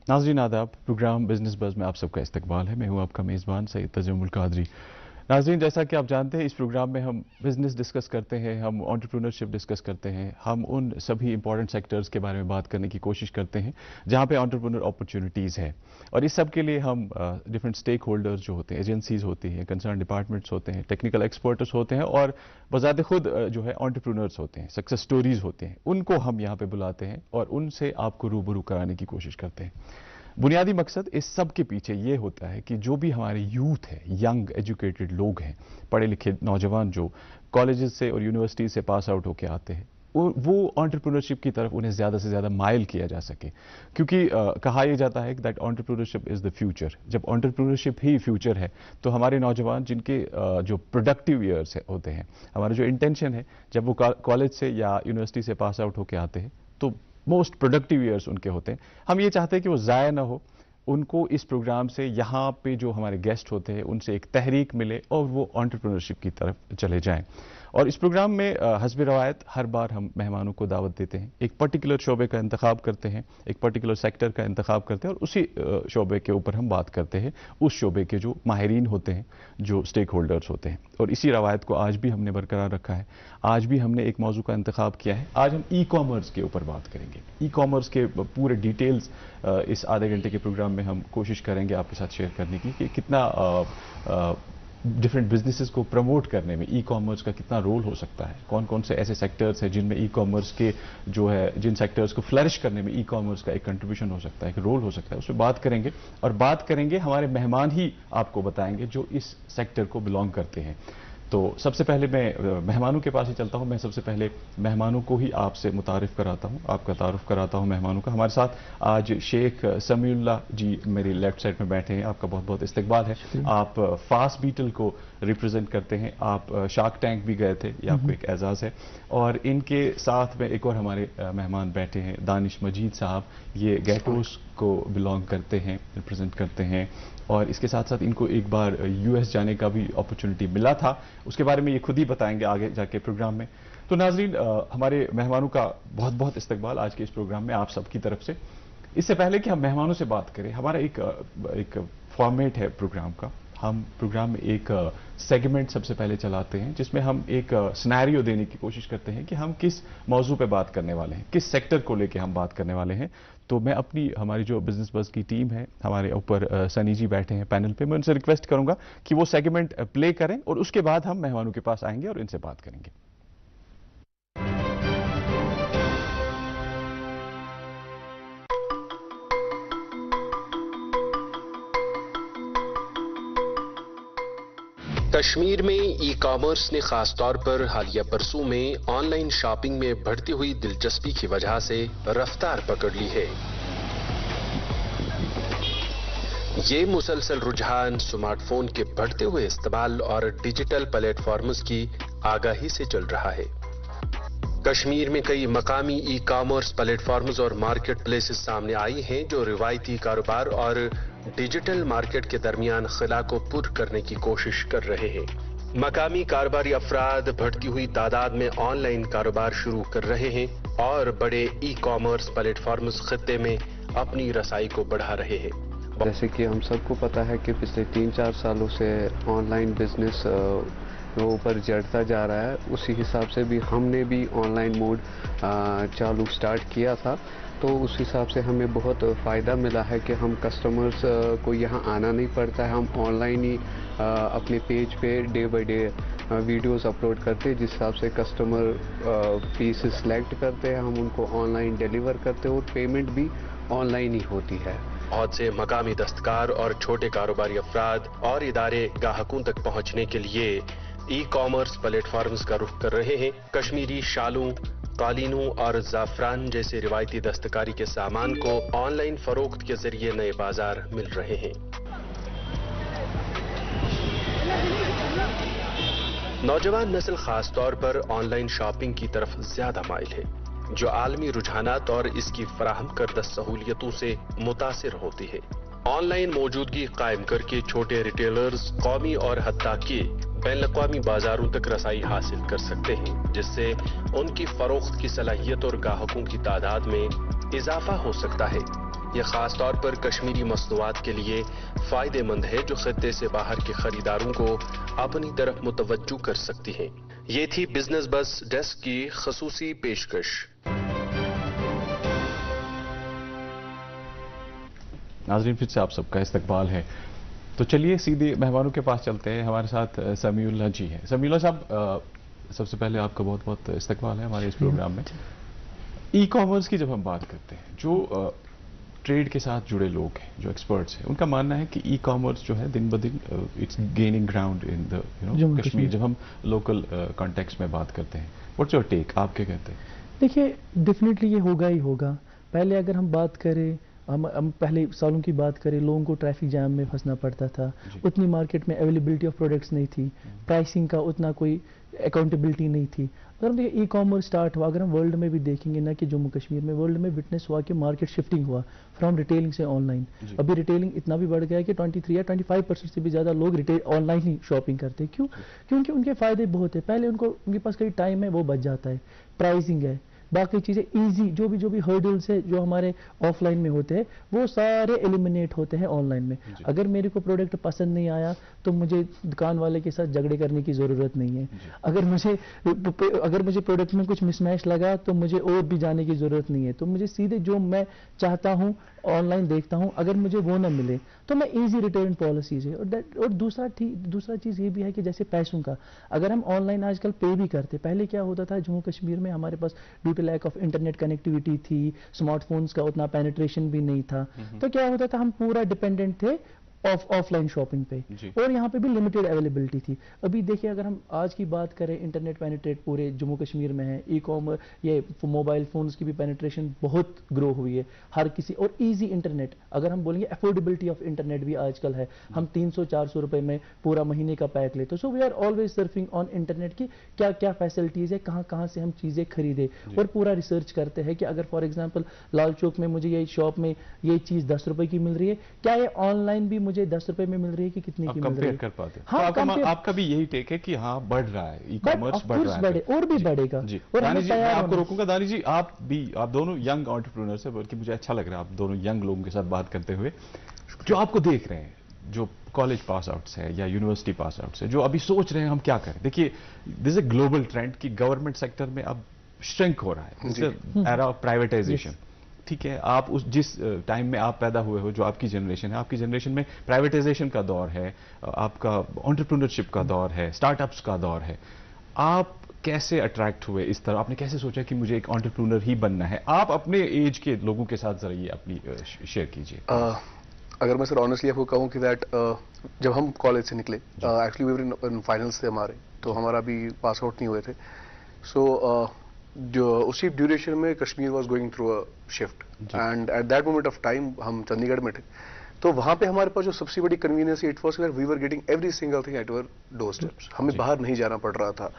नाज़रीन आदाब, programme business buzz में आप सबका इस्तकबाल है। मैं हूं आपका मेज़बान सैयद तजम्मुल कादरी। नाज़रीन, जैसा कि आप जानते हैं, इस प्रोग्राम में हम बिज़नेस डिस्कस करते हैं, हम एंटरप्रेन्योरशिप डिस्कस करते हैं, हम उन सभी इंपॉर्टेंट सेक्टर्स के बारे में बात करने की कोशिश करते हैं जहां पे एंटरप्रेन्योर अपॉर्चुनिटीज़ है। और इस सब के लिए हम डिफरेंट स्टेक होल्डर्स जो होते हैं, एजेंसीज होती हैं, कंसर्न डिपार्टमेंट्स होते हैं, टेक्निकल एक्सपर्ट्स होते हैं और बज़ाते खुद जो है एंटरप्रेन्योर्स होते हैं, सक्सेस स्टोरीज होते हैं, उनको हम यहाँ पे बुलाते हैं और उनसे आपको रूबरू कराने की कोशिश करते हैं। बुनियादी मकसद इस सब के पीछे ये होता है कि जो भी हमारे यूथ है, यंग एजुकेटेड लोग हैं, पढ़े लिखे नौजवान जो कॉलेजेस से और यूनिवर्सिटीज से पास आउट होकर आते हैं, वो एंटरप्रेन्योरशिप की तरफ उन्हें ज़्यादा से ज़्यादा माइल किया जा सके। क्योंकि कहा यह जाता है कि that entrepreneurship is the future. जब एंटरप्रेन्योरशिप ही फ्यूचर है तो हमारे नौजवान जिनके जो प्रोडक्टिव ईयर्स होते हैं, हमारा जो इंटेंशन है जब वो कॉलेज से या यूनिवर्सिटी से पास आउट होकर आते हैं तो मोस्ट प्रोडक्टिव ईयर्स उनके होते हैं। हम ये चाहते हैं कि वो ज़ाया ना हो, उनको इस प्रोग्राम से यहाँ पे जो हमारे गेस्ट होते हैं उनसे एक तहरीक मिले और वो एंटरप्रेन्योरशिप की तरफ चले जाएं। और इस प्रोग्राम में हस्ब रवायत हर बार हम मेहमानों को दावत देते हैं, एक पर्टिकुलर शोबे का इंतखाब करते हैं, एक पर्टिकुलर सेक्टर का इंतखाब करते हैं और उसी शोबे के ऊपर हम बात करते हैं उस शोबे के जो माहिरीन होते हैं, जो स्टेक होल्डर्स होते हैं। और इसी रवायत को आज भी हमने बरकरार रखा है। आज भी हमने एक मौजू का इंतखाब किया है। आज हम ई कॉमर्स के ऊपर बात करेंगे। ई कॉमर्स के पूरे डिटेल्स इस आधे घंटे के प्रोग्राम में हम कोशिश करेंगे आपके साथ शेयर करने की कि कितना डिफरेंट बिजनेसेस को प्रमोट करने में ई कॉमर्स का कितना रोल हो सकता है, कौन कौन से ऐसे सेक्टर्स हैं जिनमें ई कॉमर्स के जो है, जिन सेक्टर्स को फ्लरिश करने में ई कॉमर्स का एक कंट्रीब्यूशन हो सकता है, एक रोल हो सकता है, उस पर बात करेंगे। और बात करेंगे, हमारे मेहमान ही आपको बताएंगे जो इस सेक्टर को बिलोंग करते हैं। तो सबसे पहले मैं मेहमानों के पास ही चलता हूं। मैं सबसे पहले मेहमानों को ही आपसे मुतारिफ कराता हूं, आपका तारुफ कराता हूं मेहमानों का। हमारे साथ आज शेख समीउल्लाह जी मेरी लेफ्ट साइड में बैठे हैं। आपका बहुत बहुत इस्तकबाल है। आप फास्ट बीटल को रिप्रेजेंट करते हैं, आप शार्क टैंक भी गए थे, ये आपको एक एजाज़ है। और इनके साथ में एक और हमारे मेहमान बैठे हैं, दानिश मजीद साहब, ये गैटोस को बिलोंग करते हैं, रिप्रेजेंट करते हैं। और इसके साथ साथ इनको एक बार यूएस जाने का भी अपॉर्चुनिटी मिला था, उसके बारे में ये खुद ही बताएंगे आगे जाके प्रोग्राम में। तो नाजरीन, हमारे मेहमानों का बहुत बहुत इस्तकबाल आज के इस प्रोग्राम में आप सबकी तरफ से। इससे पहले कि हम मेहमानों से बात करें, हमारा एक फॉर्मेट है प्रोग्राम का। हम प्रोग्राम में एक सेगमेंट सबसे पहले चलाते हैं जिसमें हम एक सिनेरियो देने की कोशिश करते हैं कि हम किस मौजू पे बात करने वाले हैं, किस सेक्टर को लेके हम बात करने वाले हैं। तो मैं हमारी जो बिजनेस बज़ की टीम है, हमारे ऊपर सनी जी बैठे हैं पैनल पे, मैं उनसे रिक्वेस्ट करूंगा कि वो सेगमेंट प्ले करें और उसके बाद हम मेहमानों के पास आएंगे और इनसे बात करेंगे। कश्मीर में ई कॉमर्स ने खास तौर पर हालिया बरसों में ऑनलाइन शॉपिंग में बढ़ती हुई दिलचस्पी की वजह से रफ्तार पकड़ ली है। ये मुसलसल रुझान स्मार्टफोन के बढ़ते हुए इस्तेमाल और डिजिटल प्लेटफॉर्म्स की आगाही से चल रहा है। कश्मीर में कई मकामी ई कॉमर्स प्लेटफॉर्म्स और मार्केट प्लेसेस सामने आई हैं जो रिवायती कारोबार और डिजिटल मार्केट के दरमियान खला को पुर करने की कोशिश कर रहे हैं। मकामी कारोबारी अफराद बढ़ती हुई तादाद में ऑनलाइन कारोबार शुरू कर रहे हैं और बड़े ई कॉमर्स प्लेटफॉर्म्स खित्ते में अपनी रसाई को बढ़ा रहे हैं। जैसे कि हम सबको पता है कि पिछले 3-4 सालों से ऑनलाइन बिजनेस वो ऊपर चढ़ता जा रहा है, उसी हिसाब से भी हमने भी ऑनलाइन मोड चालू स्टार्ट किया था। तो उस हिसाब से हमें बहुत फ़ायदा मिला है कि हम कस्टमर्स को यहाँ आना नहीं पड़ता है, हम ऑनलाइन ही अपने पेज पे day by day videos upload करते हैं, जिस हिसाब से कस्टमर पीस सिलेक्ट करते हैं, हम उनको ऑनलाइन डिलीवर करते हैं और पेमेंट भी ऑनलाइन ही होती है। बहुत से मकामी दस्तकार और छोटे कारोबारी अफराद और इदारे ग्राहकों तक पहुँचने के लिए ई कॉमर्स प्लेटफॉर्म्स का रुख कर रहे हैं। कश्मीरी शालों, कालीनों और ज़ाफ़रान जैसे रिवायती दस्तकारी के सामान को ऑनलाइन फरोख्त के जरिए नए बाजार मिल रहे हैं। नौजवान नस्ल खास तौर पर ऑनलाइन शॉपिंग की तरफ ज्यादा माइल है, जो आलमी रुझानात और इसकी फराहम करदा सहूलियतों से मुतासिर होती है। ऑनलाइन मौजूदगी कायम करके छोटे रिटेलर्स कौमी और हत्ता कि बैनुल-अक़वामी बाजारों तक रसाई हासिल कर सकते हैं, जिससे उनकी फरोख्त की सलाहियत और ग्राहकों की तादाद में इजाफा हो सकता है। یہ خاص طور پر کشمیری مصنوعات کے لیے فائدہ مند ہے جو خطے سے باہر کے خریداروں کو اپنی طرف متوجہ کر سکتی ہیں۔ یہ تھی بزنس بس ڈیسک کی خصوصی پیشکش۔ ناظرین پھر سے آپ سب کا استقبال ہے، تو چلیے سیدھے مہمانوں کے پاس چلتے ہیں۔ ہمارے ساتھ سمیع اللہ جی ہیں۔ سمیع اللہ صاحب، سب سے پہلے آپ کا بہت بہت استقبال ہے ہمارے اس پروگرام میں۔ ای کامرس کی جب ہم بات کرتے ہیں، جو ٹریڈ کے ساتھ جڑے لوگ ہیں، جو ایکسپرٹس ہیں، ان کا ماننا ہے کہ ای کامرس جو ہے دن بدن اٹس گیننگ گراؤنڈ ان دا کشمیر، جب ہم لوکل کانٹیکس میں بات کرتے ہیں۔ واٹس یور ٹیک، آپ کیا کہتے ہیں؟ دیکھیے ڈیفینیٹلی یہ ہوگا ہی ہوگا۔ پہلے اگر ہم بات کریں، ہم پہلے سالوں کی بات کریں، لوگوں کو ٹریفک جام میں پھنسنا پڑتا تھا، اتنی مارکیٹ میں اویلیبلٹی آف پروڈکٹس نہیں تھی، پرائسنگ کا اتنا کوئی اکاؤنٹیبلٹی نہیں تھی۔ اگر ہم دیکھیں ای کامرس سٹارٹ ہوا، اگر ہم ورلڈ میں بھی دیکھیں گے، نہ کہ جموں کشمیر میں، ورلڈ میں وٹنس ہوا کہ مارکیٹ شفٹنگ ہوا فرام ریٹیلنگ سے آن لائن۔ ابھی ریٹیلنگ اتنا بھی بڑھ گیا ہے کہ 23 یا 25% سے بھی زیادہ لوگ آن لائن ہی شاپنگ کرتے ہیں۔ کیوں؟ کیونکہ ان کے فائدے بہت ہیں۔ پہلے ان کے پاس کوئی ٹائم ہے وہ بچ جاتا ہے، پرائسنگ ہے، باقی چیزیں ایزی، جو بھی ہرڈلس ہے جو ہمارے آف لائن میں ہوتے ہیں وہ سارے ایلیمینیٹ ہوتے ہیں آن لائن میں۔ اگر میرے کو پروڈکٹ پسند نہیں آیا تو مجھے دکان والے کے ساتھ جھگڑے کرنے کی ضرورت نہیں ہے۔ اگر مجھے پروڈکٹ میں کچھ مس میچ لگا تو مجھے اور بھی جانے کی ضرورت نہیں ہے، تو مجھے سیدھے جو میں چاہتا ہوں آن لائن دیکھتا ہوں، اگر مجھے وہ نہ ملے تو میں ایزی ریٹرن پالیسیز ہے۔ اور دوسرا چیز یہ بھی ہے کہ جیسے پیسوں کا، اگر ہم آن لائن آج کل پے بھی کرتے، پہلے کیا ہوتا تھا جموں کشمیر میں ہمارے پاس due to lack of internet connectivity تھی، اسمارٹ فونز کا اتنا پینیٹریشن بھی نہیں تھا، تو کیا ہوتا تھا ہم پورا ڈیپینڈنٹ تھے آف لائن شاپنگ پہ، اور یہاں پہ بھی لمیٹڈ اویلیبلٹی تھی۔ ابھی دیکھیے اگر ہم آج کی بات کریں، انٹرنیٹ پینیٹریٹ پورے جموں کشمیر میں ہے، ای کامرس، یہ موبائل فونز کی بھی پینیٹریشن بہت گرو ہوئی ہے، ہر کسی، اور ایزی انٹرنیٹ، اگر ہم بولیں گے افورڈیبلٹی آف انٹرنیٹ بھی آج کل ہے، ہم 300-400 روپے میں پورا مہینے کا پیک لیتے، so we are always surfing on internet کی کیا کیا فیسلٹیز ہے، کہاں سے ہم چیزیں خریدیں، اور پورا ریسرچ کرتے ہیں کہ اگر فار ایگزامپل لال چوک میں مجھے یہ شاپ میں یہ چیز 10 روپے کی مل رہی ہے، کیا یہ آن لائن بھی مجھے 10 روپے میں مل رہی ہے کہ کتنے کی مل رہی ہے، کر پاتے ہیں۔ آپ کا بھی یہی ٹیک ہے کہ ہاں بڑھ رہا ہے ای کامرس، بڑھ رہا ہے اور بھی بڑھے گا۔ دانی جی میں آپ کو روکوں گا۔ دانی جی آپ دونوں ینگ انٹرپرینورز ہیں، بلکہ مجھے اچھا لگ رہا ہے آپ دونوں ینگ لوگوں کے ساتھ بات کرتے ہوئے، جو آپ کو دیکھ رہے ہیں، جو کالج پاس آؤٹس ہے یا یونیورسٹی پاس آؤٹس ہے، جو ابھی سوچ رہے ہیں ہم کیا کریں۔ دیکھیے دس اے گلوبل ٹرینڈ کہ گورنمنٹ سیکٹر میں اب شرنک ہو رہا ہے، ایرا آف پرائیویٹائزیشن۔ ٹھیک ہے، آپ جس ٹائم میں آپ پیدا ہوئے ہو، جو آپ کی جنریشن ہے، آپ کی جنریشن میں پرائیویٹائزیشن کا دور ہے، آپ کا انٹرپرینورشپ کا دور ہے، اسٹارٹ اپس کا دور ہے۔ آپ کیسے اٹریکٹ ہوئے اس طرح؟ آپ نے کیسے سوچا کہ مجھے ایک انٹرپرینور ہی بننا ہے؟ آپ اپنے ایج کے لوگوں کے ساتھ ذرا یہ اپنی شیئر کیجیے۔ اگر میں سر آنیسٹلی آپ کو کہوں کہ جب ہم کالج سے نکلے، actually we were in finals تھے ہمارے، تو ہمارا ابھی پاس آؤٹ نہیں ہوئے تھے، سو جو اسی ڈیوریشن میں Kashmir was going through a shift, and at that moment of time ہم چندی گڑھ میں تھے، تو وہاں پہ ہمارے پاس جو سب سے بڑی convenience it was we were getting every single thing at our doorsteps, ہمیں باہر نہیں جانا پڑ رہا تھا،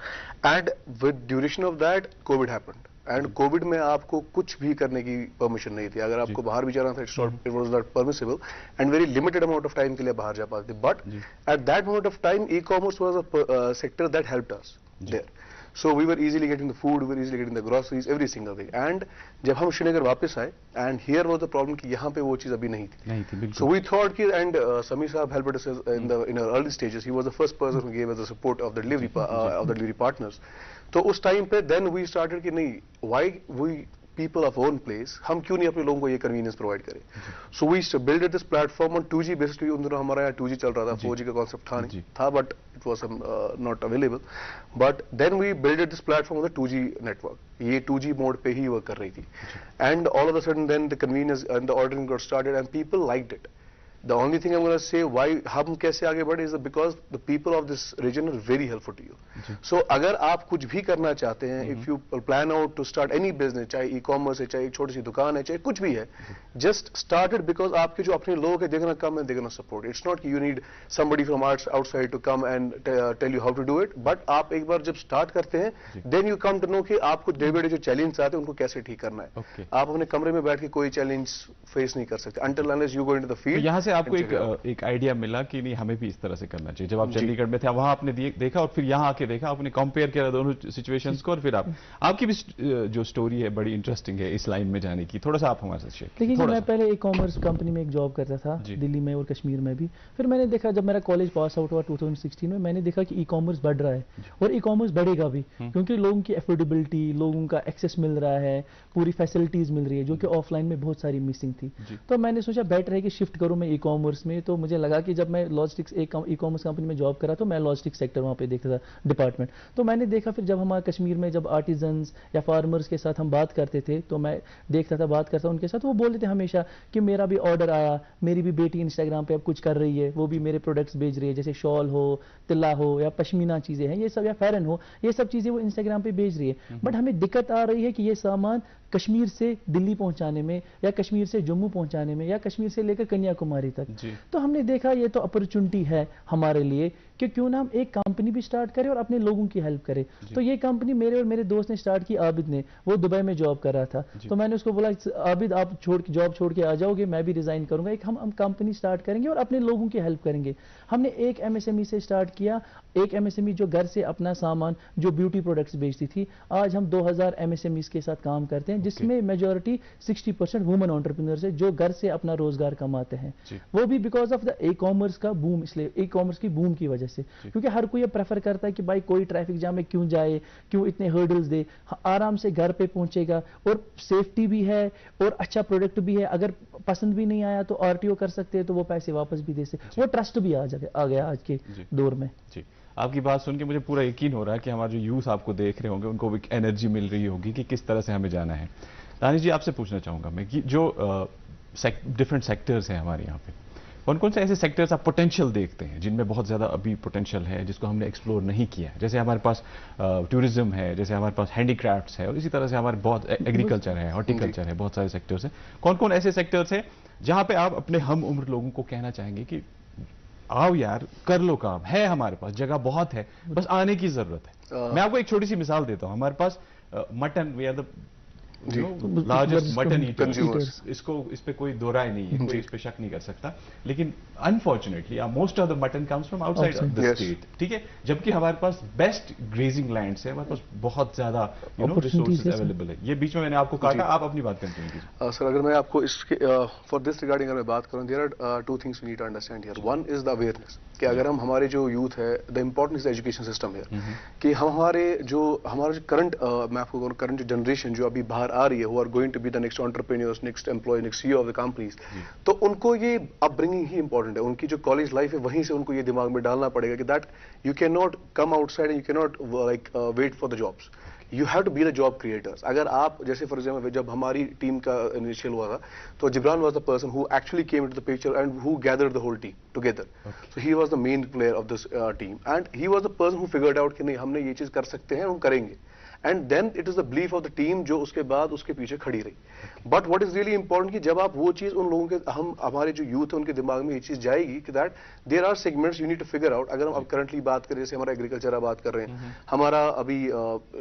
and with duration of that covid happened, and covid میں آپ کو کچھ بھی کرنے کی پرمیشن نہیں تھی، اگر آپ کو باہر بھی جانا تھا it was not permissible, and very limited amount of time کے لیے باہر جا پاتے، but at that moment of time e commerce was a sector that helped us there, so we were easily getting the food, we were easily getting the groceries, every single thing, and جب ہم Srinagar واپس آئے، and here was the problem کہ یہاں پہ وہ چیز ابھی نہیں تھی، سو وی تھاٹ کہ and Sami Sahab helped us in early stages, he was the first person who gave us the support of the delivery partners, تو اس ٹائم پہ دین وی اسٹارٹڈ کہ نہیں، why we people of own place, ہم کیوں نہیں اپنے لوگوں کو یہ کنوینئنس پرووائڈ کریں، so we build this platform on 2G based, ان دنوں ہمارا یہاں 2G چل رہا تھا، 4G کا کانسیپٹ تھا but it was not available, but then we build this platform on 2G network, یہ 2G موڈ پہ ہی ورک کر رہی تھی، and all of a sudden then the convenience and the ordering got started and people liked it. The only thing I'm going to say why ہم کیسے آگے بڑھے is because the people of this region are very helpful to you. So اگر آپ کچھ بھی کرنا چاہتے ہیں, if you plan out to start any business, چاہے ای کامرس ہے, چاہے ایک چھوٹی سی دکان ہے, چاہے کچھ بھی ہے, just start it because آپ کے جو اپنے لوگ ہیں دیکھنا کم ہے, دیکھنا support. It's not کہ you need somebody from outside to come and tell you how to do it, but آپ ایک بار جب start کرتے ہیں then you come to know کہ آپ کو ڈے بائی ڈے جو چیلنج آتے ہیں ان کو کیسے ٹھیک کرنا ہے. آپ اپنے کمرے میں بیٹھ کے کوئی چیلنج فیس نہیں کر سکتے until unless you go into the field. یہاں سے آپ کو ایک آئیڈیا ملا کہ نہیں ہمیں بھی اس طرح سے کرنا چاہیے. جب آپ چنڈی گڑھ میں تھے وہاں آپ نے دیکھا اور پھر یہاں آ کے देखा, आपने कंपेयर किया दोनों सिचुएशंस को, और फिर आपकी भी जो स्टोरी है बड़ी इंटरेस्टिंग है इस लाइन में जाने की, थोड़ा सा आप हमारे साथ शेयर देखिए, मैं पहले ई कॉमर्स कंपनी में एक जॉब करता था दिल्ली में और कश्मीर में भी। फिर मैंने देखा, जब मेरा कॉलेज पास आउट हुआ 2016 में, मैंने देखा कि ई कॉमर्स बढ़ रहा है और ई कॉमर्स बढ़ेगा भी, क्योंकि लोगों की एफोर्डेबिलिटी, लोगों का एक्सेस मिल रहा है, पूरी फैसिलिटीज मिल रही है, जो कि ऑफलाइन में बहुत सारी मिसिंग थी। तो मैंने सोचा बेटर है कि शिफ्ट करूं मैं ई कॉमर्स में। तो मुझे लगा कि जब मैं लॉजिस्टिक्स एक ई कॉमर्स कंपनी में जॉब करा, तो मैं लॉजिस्टिक्स सेक्टर वहाँ पे देखता था, डिपार्टमेंट। तो मैंने देखा फिर जब हमारे कश्मीर में जब आर्टिजन्स या फार्मर्स के साथ हम बात करते थे, तो मैं देखता था, बात करता उनके साथ, वो बोलते थे हमेशा कि मेरा भी ऑर्डर आया, मेरी भी बेटी इंस्टाग्राम पे अब कुछ कर रही है, वो भी मेरे प्रोडक्ट्स भेज रही है, जैसे शॉल हो, तिल्ला हो या पश्मीना चीज़ें हैं ये सब, या फैरन हो, ये सब चीज़ें वो इंस्टाग्राम पे भेज रही है। बट हमें दिक्कत आ रही है कि ये सामान कश्मीर से दिल्ली पहुंचाने में, या कश्मीर से जम्मू पहुंचाने में, या कश्मीर से लेकर कन्याकुमारी तक। तो हमने देखा ये तो अपॉर्चुनिटी है हमारे लिए कि क्यों ना हम एक कंपनी भी स्टार्ट करें और अपने लोगों की हेल्प करें। तो ये कंपनी मेरे और मेरे दोस्त ने स्टार्ट की, आबिद ने, वो दुबई में जॉब कर रहा था। तो मैंने उसको बोला, आबिद आप जॉब छोड़ के आ जाओगे, मैं भी रिजाइन करूंगा, एक हम कंपनी स्टार्ट करेंगे और अपने लोगों की हेल्प करेंगे। हमने एक एमएसएमई से स्टार्ट किया, एक एमएसएमई जो घर से अपना सामान, जो ब्यूटी प्रोडक्ट्स बेचती थी। आज हम 2000 एमएसएमईज के साथ काम करते हैं, जिसमें मेजॉरिटी 60% वुमेन एंटरप्रेन्योर्स है, जो घर से अपना रोजगार कमाते हैं। वो भी because of the e commerce का बूम, इसलिए ई कॉमर्स की बूम की वजह से, क्योंकि हर कोई ये प्रेफर करता है कि भाई कोई ट्रैफिक जाम में क्यों जाए, क्यों इतने हर्डल्स दे, आराम से घर पे पहुंचेगा, और सेफ्टी भी है और अच्छा प्रोडक्ट भी है। अगर पसंद भी नहीं आया तो आरटीओ कर सकते हैं, तो वो पैसे वापस भी दे सकते, वो ट्रस्ट भी आ गया आज के दौर में। जी, आपकी बात सुन के मुझे पूरा यकीन हो रहा है कि हमारे जो यूथ आपको देख रहे होंगे उनको भी एनर्जी मिल रही होगी कि किस तरह से हमें जाना है। दानिश जी, आपसे पूछना चाहूंगा मैं कि जो डिफरेंट सेक्टर्स हैं हमारे यहाँ पे, कौन कौन से ऐसे सेक्टर्स आप पोटेंशियल देखते हैं जिनमें बहुत ज़्यादा अभी पोटेंशियल है, जिसको हमने एक्सप्लोर नहीं किया है? जैसे हमारे पास टूरिज्म है, जैसे हमारे पास हैंडीक्राफ्ट्स है, और इसी तरह से हमारे बहुत एग्रीकल्चर है, हॉर्टिकल्चर है, बहुत सारे सेक्टर्स हैं। कौन कौन ऐसे सेक्टर्स हैं जहाँ पे आप अपने हम उम्र लोगों को कहना चाहेंगे कि आओ यार, कर लो काम, है हमारे पास जगह बहुत है, बस आने की जरूरत है? मैं आपको एक छोटी सी मिसाल देता हूँ। हमारे पास mutton, we are the largest mutton eaters, इस पे कोई दो राय नहीं है, कोई इस पे शक नहीं कर सकता। लेकिन unfortunately most of the mutton comes from outside the state, ठीक है, जबकि हमारे पास बेस्ट ग्रेजिंग लैंड्स है, हमारे पास बहुत ज्यादा रिसोर्सेज अवेलेबल है। ये बीच में मैंने आपको काटा, आप अपनी बात कंटिन्यू कीजिए। सर, अगर मैं आपको इसके फॉर दिस रिगार्डिंग अगर मैं बात करूं, there are two things we need to understand here. One is the awareness, कि अगर हम हमारे जो यूथ है, द इंपॉर्टेंस एजुकेशन सिस्टम है, कि हम हमारा जो करंट, मैं आपको करंट जो जनरेशन जो अभी बाहर आ रही है, who are going to be the next entrepreneurs, next employ, next CEO of the companies, तो उनको ये अपब्रिंगिंग ही इंपॉर्टेंट है। उनकी जो कॉलेज लाइफ है वहीं से उनको ये दिमाग में डालना पड़ेगा कि that you can not come outside and you can not like wait for the jobs, you have to be the job creators. अगर आप, जैसे फॉर एग्जाम्पल जब हमारी टीम का इनिशियल हुआ था, तो Jibran was the person who actually came into the picture and who gathered the whole team together. So he was the main player of this team and he was the person who figured out कि नहीं, हमने ये चीज कर सकते हैं, हम करेंगे। And then it is the belief of the team जो उसके बाद उसके पीछे खड़ी रही। But what is really important कि जब आप वो चीज उन लोगों के, हमारे जो यूथ है उनके दिमाग में ये चीज जाएगी कि that there are segments you need to figure out. अगर हम अब करंटली बात करें, जैसे हमारा एग्रीकल्चर बात कर रहे हैं, हमारा अभी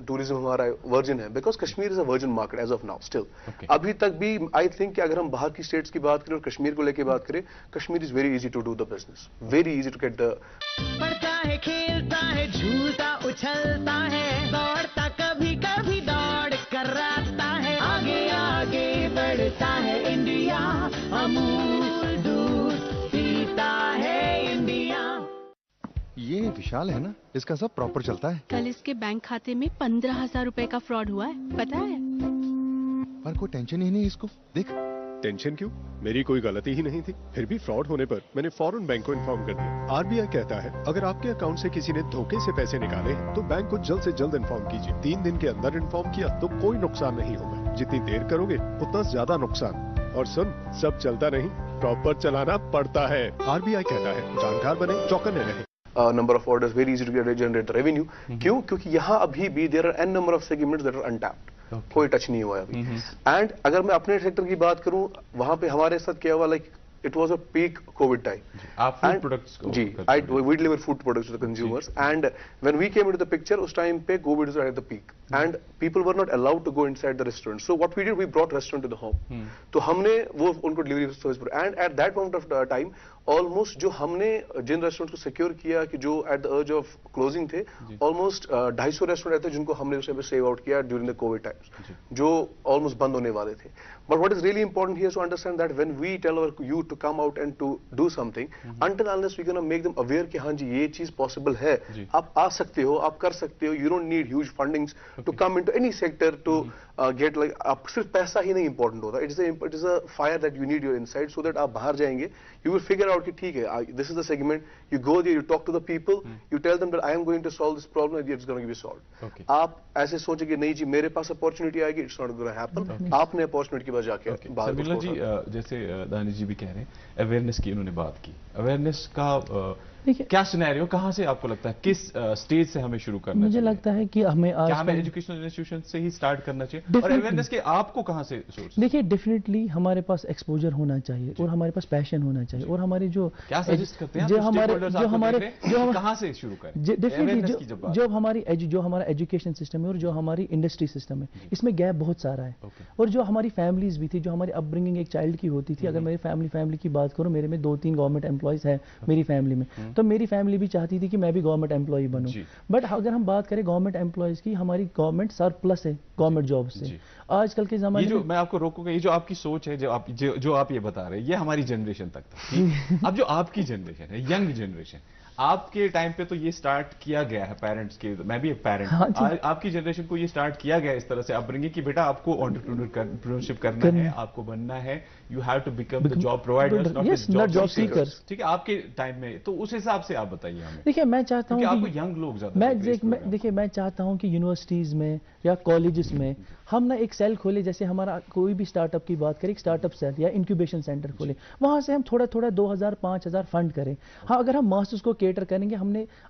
टूरिज्म हमारा वर्जिन है, because Kashmir is a virgin market as of now still. अभी तक भी आई थिंक कि अगर हम बाहर की स्टेट्स की बात करें और कश्मीर को लेकर बात करें, Kashmir is very easy to do the business, very easy to get the. पढ़ता है, खेलता है, झूलता उछलता है, दौड़ता कभी कभी दौड़ कर रास्ता है, आगे आगे बढ़ता है इंडिया, अमूल दूध पीता है इंडिया। ये विशाल है ना, इसका सब प्रॉपर चलता है। कल इसके बैंक खाते में 15,000 रुपए का फ्रॉड हुआ है, पता है? पर कोई टेंशन ही नहीं इसको, देख। टेंशन क्यों? मेरी कोई गलती ही नहीं थी। फिर भी फ्रॉड होने पर मैंने फौरन बैंक को इन्फॉर्म कर दिया। आरबीआई कहता है, अगर आपके अकाउंट से किसी ने धोखे से पैसे निकाले हैं तो बैंक को जल्द से जल्द इन्फॉर्म कीजिए। 3 दिन के अंदर इन्फॉर्म किया तो कोई नुकसान नहीं होगा, जितनी देर करोगे उतना ज्यादा नुकसान। और सुन, सब चलता नहीं, प्रॉपर चलाना पड़ता है। आरबीआई कहता है, जानकार बने, चौकन्ने रहे। Number of orders, very easy to generate the revenue. क्यों? क्योंकि यहाँ अभी भी there are n number of segments that are untapped. कोई टच नहीं हुआ है अभी। एंड अगर मैं अपने सेक्टर की बात करूं, वहां पे हमारे साथ क्या हुआ, like it was a peak COVID time. आप food products को we deliver food products to the consumers, and when we came into the picture, उस time पे COVID was at the peak, and people were not allowed to go inside the restaurant. So what we did, we brought restaurant to the home. तो हमने वो उनको delivery service, and at that moment of time, almost जो हमने जिन restaurant को secure किया कि जो at the urge of closing थे, ऑलमोस्ट 250 रेस्टोरेंट थे जिनको हमने उस टाइम पे सेव आउट किया ड्यूरिंग द कोविड टाइम्स, जो ऑलमोस्ट बंद होने वाले थे. But what is really important here to understand that when we tell our youth to come out and to do something, until unless we can make them aware कि हाँ जी ये चीज possible है, आप आ सकते हो, आप कर सकते हो. You don't need huge fundings to come into any sector to get like. आप सिर्फ पैसा ही नहीं इंपॉर्टेंट होता, it is a fire that you need your inside, so that आप बाहर जाएंगे, यू विल फिगर आउट कि ठीक है, this is the segment, you go there, you talk to the people, you tell them that I am going to solve this problem, it's going to be solved. आप ऐसे सोचे कि नहीं जी मेरे पास अपॉर्चुनिटी आएगी, it's not going to happen. आपने अपॉर्चुनिटी के बाद जाके बाहर. शर्मिला जी, जैसे दानिश जी भी कह रहे हैं, अवेयरनेस की इन्होंने बात की, अवेयरनेस का क्या सिनेरियो, कहां से आपको लगता है किस स्टेज से हमें शुरू करना मुझे चाहिए? लगता है कि हमें आज हमें एजुकेशनल इंस्टीट्यूशन से ही स्टार्ट करना चाहिए, और अवेयरनेस के आपको कहां से सोर्स? देखिए, डेफिनेटली हमारे पास एक्सपोजर होना चाहिए और हमारे पास पैशन होना चाहिए, और हमारे जो क्या सजेस्ट करते हैं जो आप, हमारे जो कहां से शुरू करें? डेफिनेटली जो हमारा एजुकेशन सिस्टम है और जो हमारी इंडस्ट्री सिस्टम है, इसमें गैप बहुत सारा है. और जो हमारी फैमिलीज भी थी, जो हमारी अपब्रिंगिंग एक चाइल्ड की होती थी, अगर मेरी फैमिली की बात करूं, मेरे में 2-3 गवर्नमेंट एम्प्लॉयज है मेरी फैमिली में, तो मेरी फैमिली भी चाहती थी कि मैं भी गवर्नमेंट एम्प्लॉय बनूं. बट अगर हम बात करें गवर्नमेंट एम्प्लॉयज की, हमारी गवर्नमेंट सरप्लस है गवर्नमेंट जॉब से आजकल के जमाने में. मैं आपको रोकूंगा, ये जो आपकी सोच है, जो आप ये बता रहे हैं, ये हमारी जनरेशन तक था. अब जो आपकी जनरेशन है, यंग जनरेशन, आपके टाइम पे तो ये स्टार्ट किया गया है पेरेंट्स के, मैं भी एक पेरेंट हूं, आपकी जनरेशन को ये स्टार्ट किया गया इस तरह से अपब्रिंगिंग कि बेटा आपको एंटरप्रेन्योरशिप करना है, आपको बनना है, you have to become the job providers, not job seekers. ठीक है, आपके टाइम में तो उस हिसाब से आप बताइए हमें. देखिए, मैं चाहता हूं कि आपको यंग लोग ज्यादा, देखिए मैं चाहता हूं कि यूनिवर्सिटीज में या कॉलेजेस में हम ना एक सेल खोले, जैसे हमारा कोई भी स्टार्टअप की बात करें, एक स्टार्टअप सेल या इंक्यूबेशन सेंटर खोले, वहां से हम थोड़ा 2000-5000 फंड करें. हाँ, अगर हम मास्टर्स को केटर करेंगे,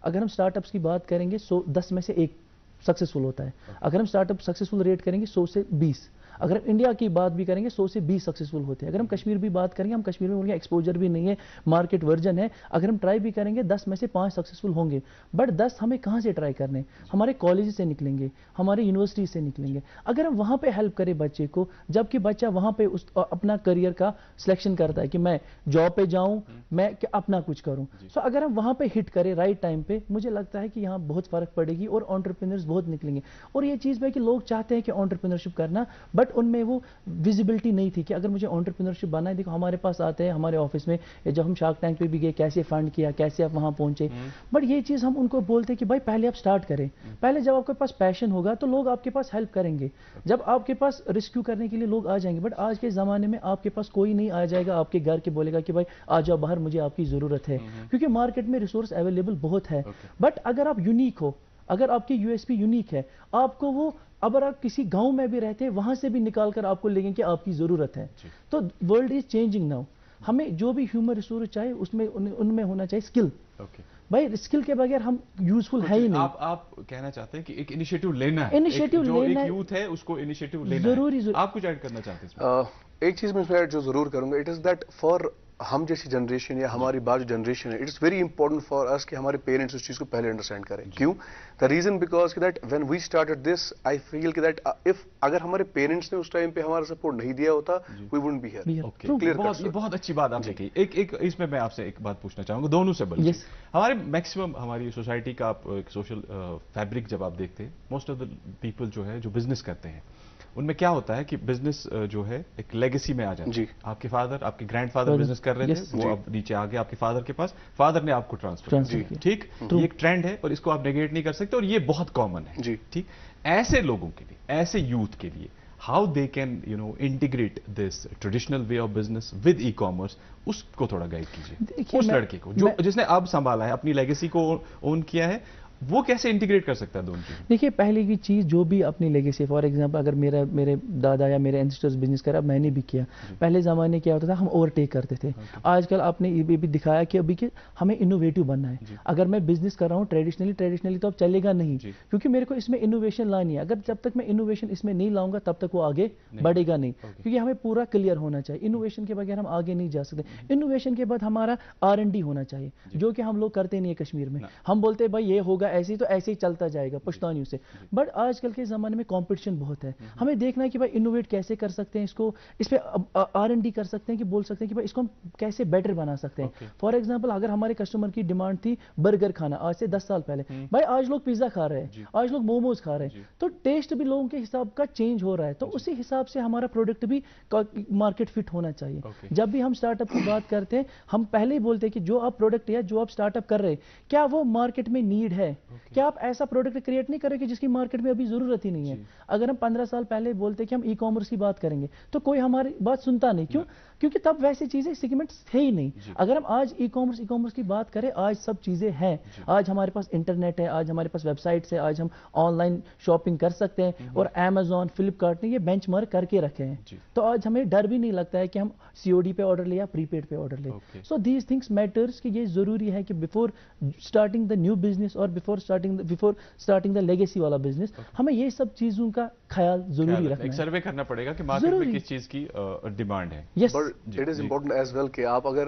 अगर हम स्टार्टअप्स की बात करेंगे, 10 में से 1 सक्सेसफुल होता है. अगर हम स्टार्टअप सक्सेसफुल रेट करेंगे 100 से 20. अगर हम इंडिया की बात भी करेंगे 100 से 20 सक्सेसफुल होते हैं. अगर हम कश्मीर भी बात करेंगे, हम कश्मीर में बोलेंगे एक्सपोजर भी नहीं है, मार्केट वर्जन है, अगर हम ट्राई भी करेंगे 10 में से 5 सक्सेसफुल होंगे. बट 10 हमें कहाँ से ट्राई करने? हमारे कॉलेज से निकलेंगे, हमारे यूनिवर्सिटी से निकलेंगे. अगर हम वहाँ पे हेल्प करें बच्चे को, जबकि बच्चा वहाँ पे अपना करियर का सिलेक्शन करता है कि मैं जॉब पे जाऊँ, मैं अपना कुछ करूँ. सो अगर हम वहाँ पे हिट करें राइट टाइम पे, मुझे लगता है कि यहाँ बहुत फर्क पड़ेगी और एंटरप्रेन्योर्स बहुत निकलेंगे. और ये चीज़ है कि लोग चाहते हैं कि एंटरप्रेन्योरशिप करना, बट उनमें वो विजिबिलिटी नहीं थी कि अगर मुझे एंटरप्रेन्योरशिप बनना है. देखो, हमारे पास आते हैं हमारे ऑफिस में, जब हम शार्क टैंक पे भी गए, कैसे फंड किया, कैसे आप वहां पहुंचे. बट ये चीज हम उनको बोलते हैं कि भाई पहले आप स्टार्ट करें, पहले जब आपके पास पैशन होगा तो लोग आपके पास हेल्प करेंगे, जब आपके पास रेस्क्यू करने के लिए लोग आ जाएंगे. बट आज के जमाने में आपके पास कोई नहीं आ जाएगा आपके घर के, बोलेगा कि भाई आ जाओ बाहर, मुझे आपकी जरूरत है, क्योंकि मार्केट में रिसोर्स अवेलेबल बहुत है. बट अगर आप यूनिक हो, अगर आपकी यूएसपी यूनिक है, आपको वो, अगर आप किसी गांव में भी रहते हैं, वहां से भी निकाल कर आपको लेंगे कि आपकी जरूरत है. तो वर्ल्ड इज चेंजिंग नाउ. हमें जो भी ह्यूमन रिसोर्स चाहिए उसमें उनमें होना चाहिए स्किल. भाई स्किल के बगैर हम यूजफुल है ही नहीं. आप कहना चाहते हैं कि एक इनिशिएटिव लेना है, इनिशिएटिव लेना है, यूथ है उसको इनिशिएटिव लेना है. जरूरी. आप कुछ ऐड करना चाहते हैं? एक चीज मैं इसमें जो जरूर करूंगा, इट इज दैट फॉर हम जैसी जनरेशन या हमारी बाद जनरेशन है, it's very important for us कि हमारे पेरेंट्स उस चीज को पहले अंडरस्टैंड करें. क्यों? The reason because that when we started this, I feel कि दैट इफ अगर हमारे पेरेंट्स ने उस टाइम पे हमारा सपोर्ट नहीं दिया होता, we wouldn't be here. Clear, बहुत अच्छी बात आपने कही. एक इसमें मैं आपसे एक बात पूछना चाहूंगा, दोनों से बल्कि हमारे मैक्सिमम हमारी सोसाइटी का आप सोशल फैब्रिक जब आप देखते हैं, मोस्ट ऑफ द पीपल जो है जो बिजनेस करते हैं, उनमें क्या होता है कि बिजनेस जो है एक लेगेसी में आ जाता है. आपके फादर, आपके ग्रैंडफादर बिजनेस कर रहे थे, वो अब नीचे आ गए आपके फादर के पास, फादर ने आपको ट्रांसफर किया. ठीक, ये एक ट्रेंड है और इसको आप नेगेट नहीं कर सकते, और ये बहुत कॉमन है. ठीक, ऐसे लोगों के लिए, ऐसे यूथ के लिए, how they can integrate this traditional way of business with e commerce, उसको थोड़ा गाइड कीजिए. उस लड़के को जो जिसने अब संभाला है, अपनी लेगेसी को ओन किया है, वो कैसे इंटीग्रेट कर सकता है दोनों चीज़? देखिए, पहले की चीज़ जो भी अपनी लेगेसी, फॉर एग्जांपल अगर मेरे दादा या मेरे एंसेस्टर्स बिजनेस करा, मैंने भी किया. पहले ज़माने क्या होता था, हम ओवरटेक करते थे. आजकल आपने ये भी दिखाया कि अभी कि हमें इनोवेटिव बनना है. अगर मैं बिजनेस कर रहा हूँ ट्रेडिशनली तो अब चलेगा नहीं, क्योंकि मेरे को इसमें इनोवेशन लानी है. अगर जब तक मैं इनोवेशन इसमें नहीं लाऊंगा तब तक वो आगे बढ़ेगा नहीं, क्योंकि हमें पूरा क्लियर होना चाहिए. इनोवेशन के बगैर हम आगे नहीं जा सकते. इनोवेशन के बाद हमारा R&D होना चाहिए, जो कि हम लोग करते नहीं है कश्मीर में. हम बोलते हैं भाई ये होगा ایسے ہی تو ایسے ہی چلتا جائے گا پشتانیوں سے. بٹ آج کل کے زمانے میں کمپٹیشن بہت ہے. ہمیں دیکھنا ہے کہ بھائی انوویٹ کیسے کر سکتے ہیں اس کو, اس پہ R&D کر سکتے ہیں کہ بول سکتے ہیں کہ بھائی اس کو ہم کیسے بیٹر بنا سکتے ہیں. فار ایگزامپل اگر ہمارے کسٹمر کی ڈیمانڈ تھی برگر کھانا آج سے 10 سال پہلے, بھائی آج لوگ پیزا کھا رہے ہیں, آج لوگ موموز کھا رہے ہیں, تو ٹیسٹ بھی لوگوں کے حساب کا چینج ہو رہا ہے. تو اسی حساب سے ہمارا پروڈکٹ بھی مارکیٹ فٹ ہونا چاہیے. جب بھی ہم اسٹارٹ اپ کی بات کرتے ہیں ہم پہلے ہی بولتے ہیں کہ جو آپ پروڈکٹ یا جو آپ اسٹارٹ اپ کر رہے ہیں کیا وہ مارکیٹ میں نیڈ ہے, کیا آپ ایسا پروڈکٹ کریٹ نہیں کر رہے کہ جس کی مارکیٹ میں ابھی ضرورت ہی نہیں ہے. اگر ہم 15 سال پہلے بولتے کہ ہم ای کامرس کی بات کریں گے تو کوئی ہماری بات سنتا نہیں. کیوں؟ کیونکہ تب ویسی چیزیں سیگمنٹس تھے ہی نہیں. اگر ہم آج ای کامرس کی بات کریں, آج سب چیزیں ہیں. آج ہمارے پاس انٹرنیٹ ہے, آج ہمارے پاس ویب سائٹس ہے, آج ہم آن لائن شاپنگ کر سکتے ہیں, اور Amazon, فلپکارٹ نے یہ بینچ مارک کر کے رکھے ہیں. تو آج ہمیں ڈر بھی نہیں لگتا ہے کہ ہم COD پہ آرڈر لیں یا پری پیڈ پہ آرڈر لیں. سو دیز تھنگس میٹرز کہ یہ ضروری ہے کہ before starting the new business اور بفور اسٹارٹنگ دا لیگیسی والا بزنس ہمیں یہ سب چیزوں کا خیال ضروری رکھنا ہے. ایک سروے کرنا پڑے گا کہ مارکیٹ میں کس چیز کی ڈیمانڈ ہے. Yes, but it is important as well کہ آپ اگر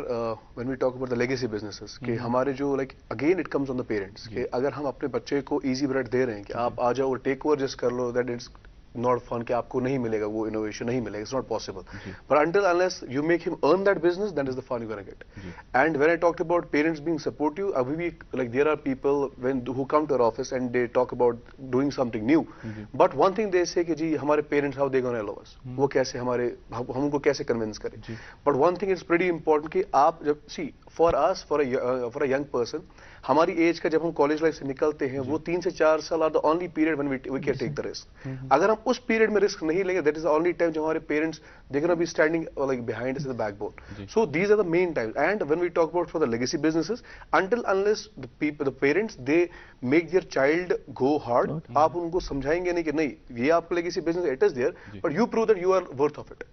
when we talk about the legacy businesses کہ ہمارے جو like again it comes on the parents کہ اگر ہم اپنے بچے کو ایزی بریڈ دے رہے ہیں کہ آپ آ جاؤ اور ٹیک اوور جسٹ کر لو, دیٹ اٹس not fun کہ آپ کو نہیں ملے گا وہ انوویشن نہیں ملے گا, it's not possible. But until unless you make him earn that business, that is the fun you're gonna get. And when I talked about parents being supportive, abhi bhi like there are people who come to our office and they talk about doing something new. But one thing they say کہ جی ہمارے parents how they gonna allow us, وہ کیسے ہمارے ہم ان کو کیسے convince کریں. But one thing is pretty important کہ آپ جب see for us for a young person ہماری ایج کا جب ہم کالج لائف سے نکلتے ہیں وہ 3 سے 4 سال are the only period when we can take the risk. اگر ہم اس پیریڈ میں رسک نہیں لیں گے, that is the only time جو ہمارے parents they're gonna be standing like behind us in the backbone. So these are the main times. And when we talk about for the legacy businesses, until unless the parents they make their child go hard, آپ ان کو سمجھائیں گے نہیں کہ نہیں یہ آپ کا legacy business it is there, but you prove that you are worth of it.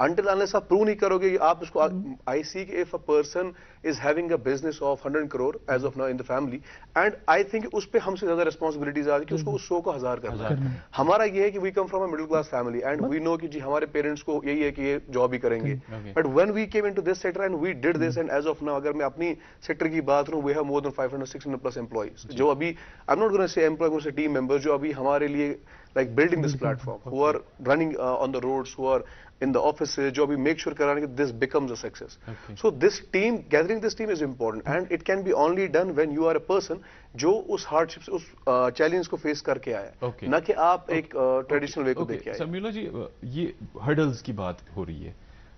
Until unless آپ prove نہیں کرو گے آپ اس کو, I see if a person is having a business of 100 crore as of now in the family, and I think اس پہ ہم سے زیادہ responsibilities آ رہی کہ اس کو اس 100 کو 1000 کرنا ہے. ہمارا یہ ہے کہ we come from a middle class family and we know کہ جی ہمارے پیرنٹس کو یہی ہے کہ یہ جاب ہی کریں گے. But when we came into this sector and we did this, and as of now اگر میں اپنی سیکٹر کی بات کروں, we have more than 500-600 plus employees جو ابھی I'm not going to say employees, I'm going to say team members جو ابھی ہمارے لیے like building this platform, who are running on the roads, who are in the offices, جو ابھی make sure کرانے کہ this becomes a success. So this team, gathering this team is important, and it can be only done when you are a person جو اس hardship سے اس challenge کو face کر کے آیا, نہ کہ آپ ایک traditional way کو دیکھ کے آئے. سمیلا جی یہ hurdles کی بات ہو رہی ہے,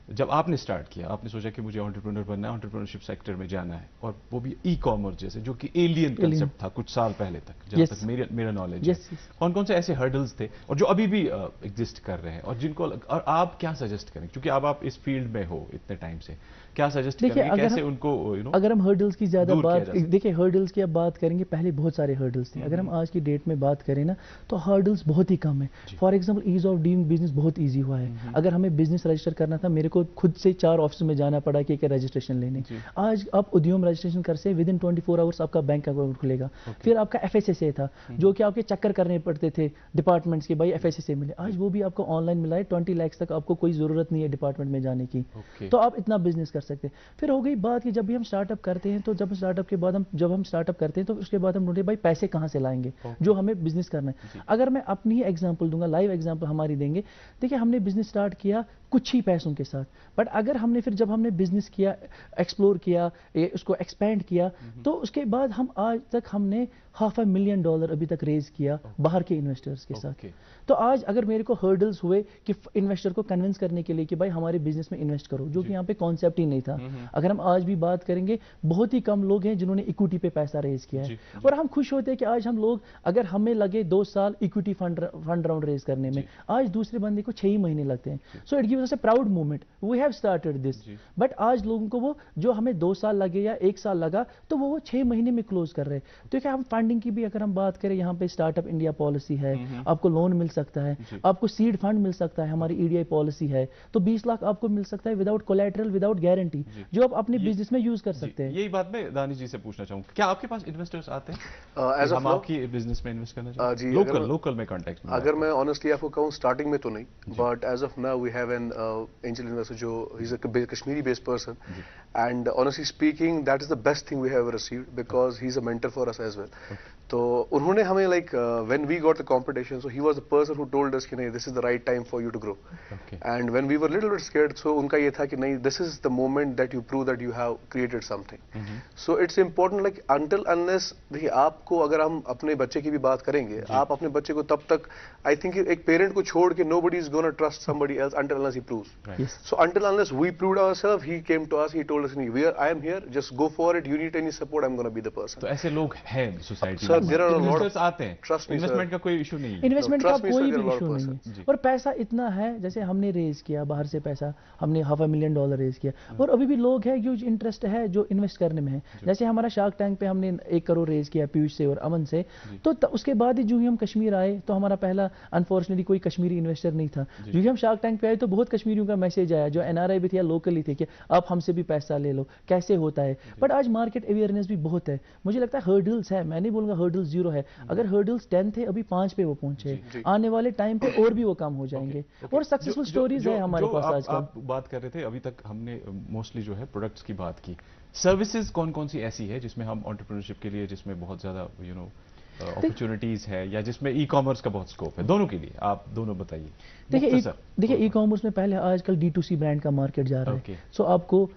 جب آپ نے سٹارٹ کیا آپ نے سوچا کہ مجھے انٹرپرینور بننا ہے, انٹرپرینورشپ سیکٹر میں جانا ہے, اور وہ بھی ای کامرس جیسے جو کہ ایلین کنسیپٹ تھا کچھ سال پہلے تک جب تک میرا نالج ہے. کون کون سے ایسے ہرڈلز تھے اور جو ابھی بھی ایگزسٹ کر رہے ہیں, اور جن کو, اور آپ کیا سجیسٹ کریں کیونکہ اب آپ اس فیلڈ میں ہو اتنے ٹائم سے, کیا سجیسٹ کریں گے کیسے ان کو اگر ہم ہرڈلز کی زیادہ بات دیکھیں, ہرڈلز کی اب بات کریں گے, پہلے بہت سارے ہرڈلز تھے. اگر ہم آج کی ڈیٹ میں بات کریں نا تو ہرڈلز بہت ہی کم ہے. For example as of doing business بہت ایزی ہوا ہے. اگر ہمیں بزنس رجسٹر کرنا تھا میرے کو خود سے 4 آفس میں جانا پڑا کہ رجسٹریشن لینے. آج آپ ادیوم رجسٹریشن کر سے ود ان 24 آورس آپ کا بینک اکاؤنٹ کھلے گا. پھر آپ کا FSSA تھا جو کہ آپ کے چکر کرنے پڑتے تھے ڈپارٹمنٹس کے, بھائی FSSA ملے, آج وہ بھی آپ کو آن لائن ملا ہے. 20 lakhs تک آپ کو کوئی ضرورت نہیں ہے ڈپارٹمنٹ میں جانے کی, تو آپ اتنا بزنس کر سکتے. پھر ہو گئی بات کہ جب بھی ہم اسٹارٹ اپ کرتے ہیں تو جب اسٹارٹ اپ کے بعد ہم اسٹارٹ اپ کرتے ہیں تو اس کے بعد ہم ڈھونڈے بھائی پیسے کہاں سے لائیں گے جو ہمیں بزنس کرنا ہے. اگر میں اپنی ایگزامپل دوں گا, لائیو ایگزامپل ہماری دیں گے, دیکھیں ہم نے بزنس اسٹارٹ کیا کچھ ہی پیسوں کے ساتھ, بٹ اگر ہم نے پھر جب ہم نے بزنس کیا, ایکسپلور کیا, اس کو ایکسپینڈ کیا, تو اس کے بعد ہم آج تک ہم نے $500,000 ابھی تک ریز کیا باہر کے انویسٹرز کے ساتھ. تو آج اگر میرے کو ہرڈلز ہوئے کہ انویسٹر کو کنونس کرنے کے لیے کہ بھائی ہمارے بزنس میں انویسٹ کرو, جو کہ یہاں پہ کانسیپٹ ہی نہیں تھا. اگر ہم آج بھی بات کریں گے, بہت ہی کم لوگ ہیں جنہوں نے ایکوٹی پہ پیسہ ریز کیا ہے, اور ہم خوش ہوتے ہیں کہ آج ہم لوگ, اگر ہمیں لگے 2 سال ایکوٹی فنڈ راؤنڈ ریز کرنے میں, آج دوسرے بندے کو 6 ہی مہینے لگتے ہیں. So it gives us a proud moment, we have started this. But آج لوگوں کو وہ جو ہمیں 2 سال لگے یا 1 سال لگا تو وہ 6 مہینے میں کلوز کر رہے. تو کیا ہم فنڈنگ کی بھی اگر ہم بات کریں, یہاں پہ اسٹارٹ اپ انڈیا پالیسی ہے, آپ کو لون مل سکتا ہے, آپ کو سیڈ فنڈ مل سکتا ہے, ہماری EDI پالیسی ہے, تو 20 لاکھ آپ کو مل سکتا ہے without collateral, without guarantee. Guarantee जो आप अपने बिजनेस में यूज कर सकते हैं। यही बात मैं दानिश जी से पूछना चाहूंगा, क्या आपके पास इन्वेस्टर्स आते हैं As of हम now, आपकी बिजनेस में इन्वेस्ट करना चाहते जी, हैं? लोकल में कॉन्टेक्स्ट में अगर मैं ऑनेस्टली आपको कहूँ स्टार्टिंग में तो नहीं, but as of now we have an angel investor जो he is a Kashmiri based person, and honestly speaking that is the best thing we have received because he is a mentor for us as well. तो उन्होंने हमें like when we got the competition, so he was the person who told us कि नहीं this is the right time for you to grow, and when we were little bit scared, so उनका ये था कि नहीं this is the moment that you prove that you have created something. So it's important like until unless, देखिए आपको अगर हम अपने बच्चे की भी बात करेंगे, आप अपने बच्चे को तब तक, आई थिंक एक पेरेंट को छोड़ के nobody is gonna trust somebody else until unless he proves. So until unless we proved ourself, he came to us, he told us नहीं I am here, just go for it, you need any support, I am gonna be the person. तो ऐसे लोग हैं society sir, there are a lot आते हैं, investment का कोई issue नहीं है, इन्वेस्टमेंट का कोई भी इशू नहीं है, और पैसा इतना है, जैसे हमने रेज किया बाहर से पैसा, हमने $500,000 रेज किया, और अभी भी लोग हैं जो इंटरेस्ट है जो इन्वेस्ट करने में है। जैसे हमारा शार्क टैंक पे हमने 1 करोड़ रेज किया पीयूष से और अमन से, तो उसके बाद ही जो ही हम कश्मीर आए तो हमारा पहला अनफॉर्चुनेटली कोई कश्मीरी इन्वेस्टर नहीं था। जो ही हम शार्क टैंक पे आए तो बहुत कश्मीरियों का मैसेज आया जो NRI भी थे या लोकली थे कि आप हमसे भी पैसा ले लो, कैसे होता है। बट आज मार्केट अवेयरनेस भी बहुत है, मुझे लगता है हर्डल्स है, मैं नहीं बोलूंगा हर्डल्स 0 है, अगर हर्डल्स 10 थे अभी 5 पे वो पहुंचे, आने वाले टाइम पे और भी वो कम हो जाएंगे। और सक्सेसफुल स्टोरीज है हमारे पास आजकल। आप बात कर रहे थे, अभी तक हमने मोस्टली जो है प्रोडक्ट्स की बात की, सर्विसेज कौन कौन सी ऐसी है जिसमें हम एंटरप्रेन्योरशिप के लिए, जिसमें बहुत ज्यादा अपॉर्चुनिटीज है, या जिसमें ई कॉमर्स का बहुत स्कोप है? दोनों के लिए आप दोनों बताइए। देखिए ई कॉमर्स में पहले आजकल D2C ब्रांड का मार्केट जा रहा है, सो आपको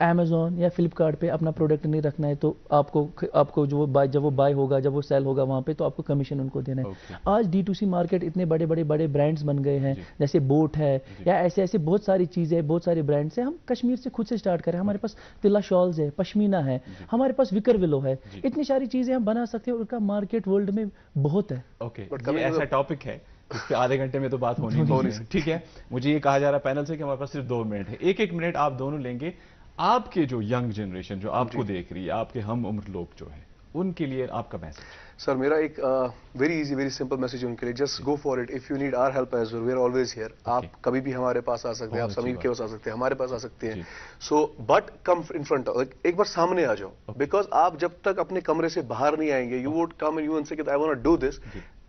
Amazon या फ्लिपकार्ट पे अपना प्रोडक्ट नहीं रखना है, तो आपको जब वो बाय होगा, जब वो सेल होगा वहाँ पे, तो आपको कमीशन उनको देना है। आज D2C मार्केट इतने बड़े ब्रांड्स बन गए हैं, जैसे बोट है या ऐसे बहुत सारी चीज़ें, बहुत सारे ब्रांड्स हैं। हम कश्मीर से खुद से स्टार्ट करें, हमारे पास तिल्ला शॉल्स है, पश्मीना है, हमारे पास विकर विलो है, इतनी सारी चीज़ें हम बना सकते हैं, उनका मार्केट वर्ल्ड में बहुत है। ये ऐसा टॉपिक है इस पे आधे घंटे में तो बात होनी नहीं, ठीक है। मुझे ये कहा जा रहा है पैनल से कि हमारे पास सिर्फ 2 मिनट है, एक मिनट आप दोनों लेंगे। आपके जो यंग जनरेशन जो आपको देख रही है, आपके हम उम्र लोग जो है, उनके लिए आपका मैसेज? सर, मेरा एक very easy very simple message उनके लिए, just go for it. If you need our help as well, we are always here. आप कभी भी हमारे पास आ सकते हैं, आप समीप के पास आ सकते हैं, हमारे पास आ सकते हैं। So but come in front, एक बार सामने आ जाओ, बिकॉज आप जब तक अपने कमरे से बाहर नहीं आएंगे, you would come and you say I want to do this,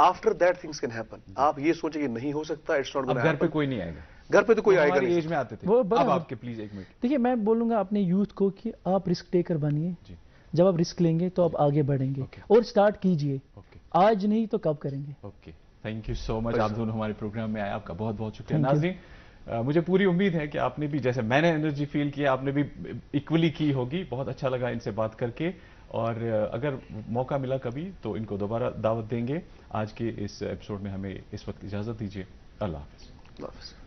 after that things can happen. आप ये सोचे कि नहीं हो सकता, इट्स नॉट गोना हैपन। घर पे कोई नहीं आएगा, घर पे तो कोई आएगा नहीं। एज में आते थे, अब आपके प्लीज 1 मिनट। देखिए, मैं बोलूंगा अपने यूथ को कि आप रिस्क टेकर बनिए, जब आप रिस्क लेंगे तो आप आगे बढ़ेंगे, और स्टार्ट कीजिए, आज नहीं तो कब करेंगे। Okay, thank you so much, आप दोनों हमारे प्रोग्राम में आए, आपका बहुत बहुत शुक्रिया। नाज़रीन, मुझे पूरी उम्मीद है कि आपने भी, जैसे मैंने एनर्जी फील किया, आपने भी इक्वली की होगी। बहुत अच्छा लगा इनसे बात करके, और अगर मौका मिला कभी तो इनको दोबारा दावत देंगे। आज के इस एपिसोड में हमें इस वक्त इजाज़त दीजिए। अल्लाह हाफ़िज़।